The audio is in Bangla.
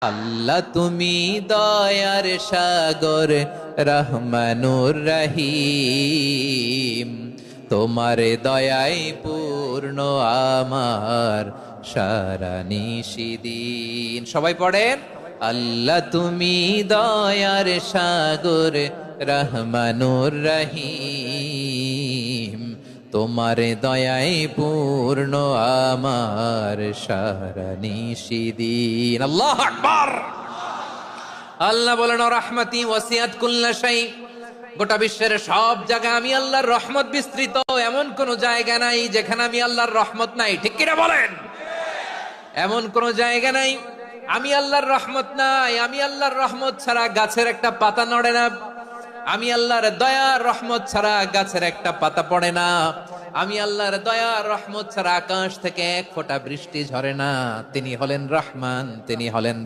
আল্লাহ তুমি দয়ার সাগর রহমানুর রহিম, তোমার দয়ায় পূর্ণ আমার সারা নিশিদিন। সবাই পড়েন, আল্লাহ তুমি দয়ার সাগর রহমানুর রহিম, তোমার দয়ায় পূর্ণ আমার সারা নিশিদিন। আল্লাহু আকবার। আল্লাহ বলেন, রাহমাতি ওয়াসিআত কুল্লা শাই, গোটা বিশ্বের সব জায়গায় আমি আল্লাহর রহমত বিস্তৃত, এমন কোন জায়গা নাই যেখানে আমি আল্লাহর রহমত নাই। ঠিক কিনা বলেন? এমন কোন জায়গা নাই আমি আল্লাহর রহমত নাই। আমি আল্লাহর রহমত ছাড়া গাছের একটা পাতা নড়ে না, আমি আল্লাহর দয়ার রহমত ছাড়া গাছের একটা পাতা পড়ে না, আমি আল্লাহর দয়ার রহমত ছাড়া আকাশ থেকে এক ফোঁটা বৃষ্টি ঝরে না। তিনি হলেন রহমান, তিনি হলেন